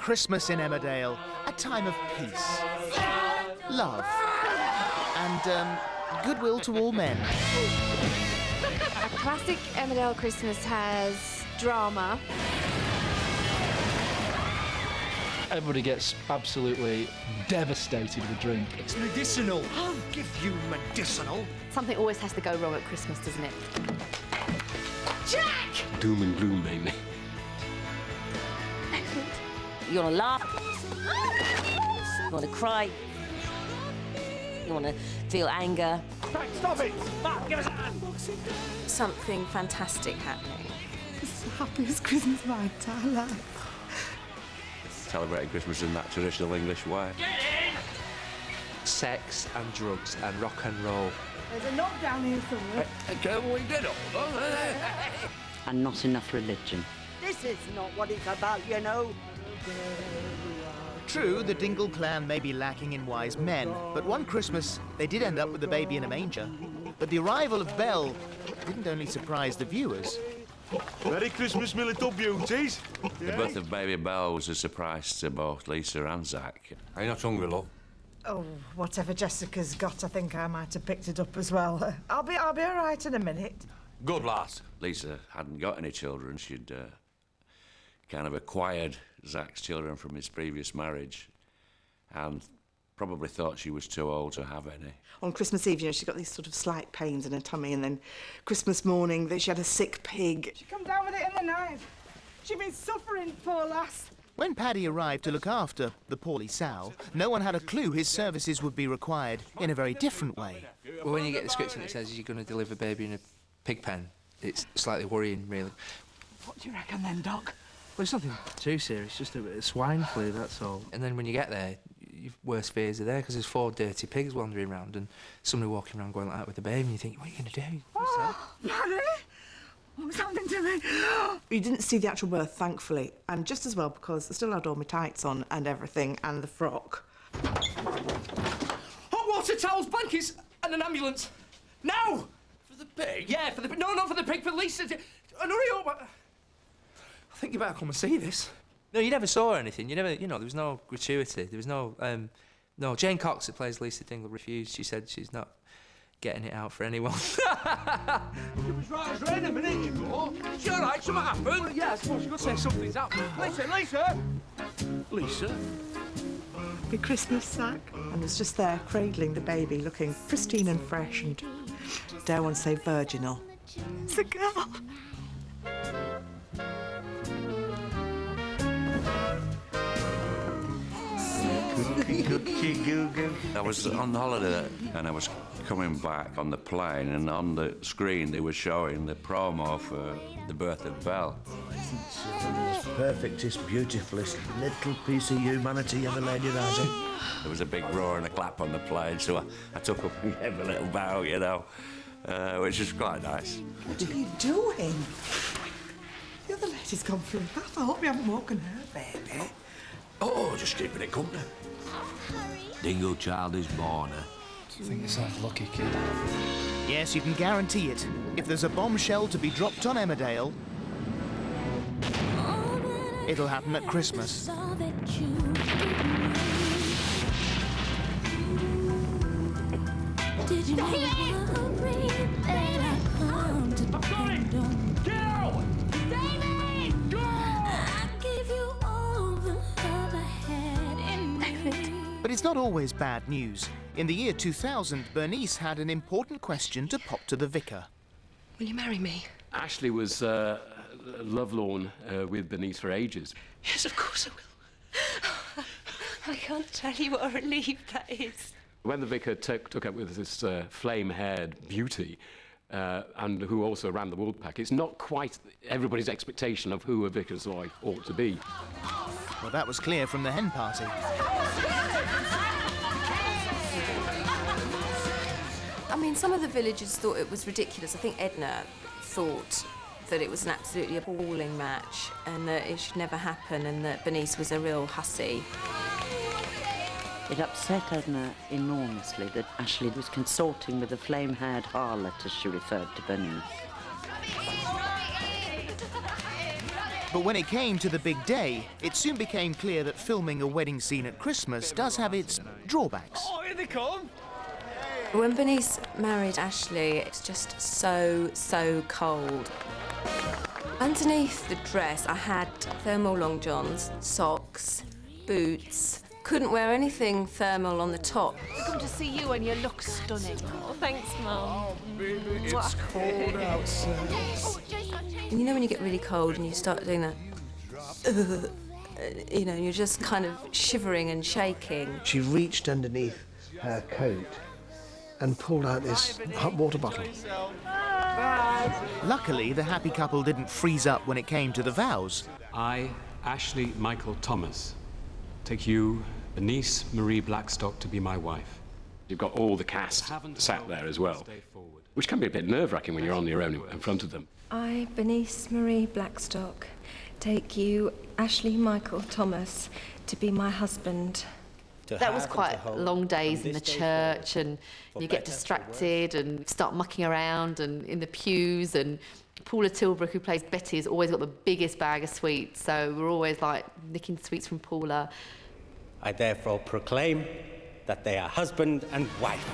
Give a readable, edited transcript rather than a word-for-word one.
Christmas in Emmerdale, a time of peace, love, and goodwill to all men. A classic Emmerdale Christmas has drama. Everybody gets absolutely devastated with drink. It's medicinal. I'll give you medicinal. Something always has to go wrong at Christmas, doesn't it? Jack! Doom and gloom, baby. You want to laugh, you want to cry, you want to feel anger. Right, stop it! Mark, give us a hand! Something fantastic happening. It's the happiest Christmas of my entire life. Celebrating Christmas in that traditional English way. Get in! Sex and drugs and rock and roll. There's a knock down here somewhere. Can we get on? And not enough religion. This is not what it's about, you know. True, the Dingle clan may be lacking in wise men, but one Christmas they did end up with the baby in a manger. But the arrival of Belle didn't only surprise the viewers. Merry Christmas, my little beauties. The birth of baby Belle was a surprise to both Lisa and Zach. Are you not hungry, love? Oh, whatever Jessica's got, I think I might have picked it up as well. I'll be all right in a minute. Good lass. Lisa hadn't got any children. She'd kind of acquired Zach's children from his previous marriage and probably thought she was too old to have any. On Christmas Eve, you know, she got these sort of slight pains in her tummy, and then Christmas morning, she had a sick pig. She come down with it in the night. She'd been suffering, poor lass. When Paddy arrived to look after the poorly sow, no one had a clue his services would be required in a very different way. Well, when you get the script and it says you're going to deliver baby in a pig pen, it's slightly worrying, really. What do you reckon then, Doc? Well, it's nothing too serious, just a bit of swine flu, that's all. And then when you get there, your worst fears are there, because there's 4 dirty pigs wandering around and somebody walking around going like that with a baby, and you think, what are you going to do? Oh, Paddy! What was happening to me? You didn't see the actual birth, thankfully, and just as well, because I still had all my tights on and everything, and the frock. Hot water, towels, blankets, and an ambulance. Now! For the pig? Yeah, for the pig. No, not for the pig, for Lisa. And hurry up. I think you better come and see this. No, you never saw anything. You never, you know, there was no gratuity. There was no, no. Jane Cox, who plays Lisa Dingle, refused. She said she's not getting it out for anyone. It was right as rain a minute ago. It's all right, something happened. Well, yeah, I suppose you've got to say something's happened. Lisa! Lisa? Happy Christmas, Zach. And was just there, cradling the baby, looking pristine and fresh, and dare one say virginal. It's a girl. I was on holiday and I was coming back on the plane, and on the screen they were showing the promo for the birth of Belle. The most perfectest, beautifulest little piece of humanity you ever laid your eyes on. There was a big roar and a clap on the plane, so I took up and gave a little bow, you know, which was quite nice. What are you doing? The other lady's gone through that. I hope you haven't woken her, baby. Oh, just keeping it company. Dingle child is born. I think it's that lucky kid. Yes, you can guarantee it. If there's a bombshell to be dropped on Emmerdale, it'll happen at Christmas. Did you But it's not always bad news. In the year 2000, Bernice had an important question to pop to the vicar. Will you marry me? Ashley was lovelorn with Bernice for ages. Yes, of course I will. I can't tell you what a relief that is. When the vicar took up with this flame-haired beauty, and who also ran the Woolpack, it's not quite everybody's expectation of who a vicar's wife ought to be. Well, that was clear from the hen party. I mean, some of the villagers thought it was ridiculous. I think Edna thought that it was an absolutely appalling match and that it should never happen and that Bernice was a real hussy. It upset Edna enormously that Ashley was consorting with a flame-haired harlot, as she referred to Bernice. But when it came to the big day, it soon became clear that filming a wedding scene at Christmas does have its drawbacks. Oh, here they come! When Bernice married Ashley, it's just so cold. Underneath the dress, I had thermal long johns, socks, boots. Couldn't wear anything thermal on the top. We've come to see you and you look stunning. Oh, thanks, Mum. Oh, baby, it's cold outside. And you know when you get really cold and you start doing that, you know, you're just kind of shivering and shaking. She reached underneath her coat and pulled out this hot water bottle. Luckily, the happy couple didn't freeze up when it came to the vows. I, Ashley Michael Thomas, take you, Bernice Marie Blackstock, to be my wife. You've got all the cast sat there as well, which can be a bit nerve-wracking when you're on your own in front of them. I, Bernice Marie Blackstock, take you, Ashley Michael Thomas, to be my husband. That was quite long days in the church, and you get distracted and start mucking around and in the pews, and Paula Tilbrook, who plays Betty, has always got the biggest bag of sweets, so we're always like nicking sweets from Paula. I therefore proclaim that they are husband and wife.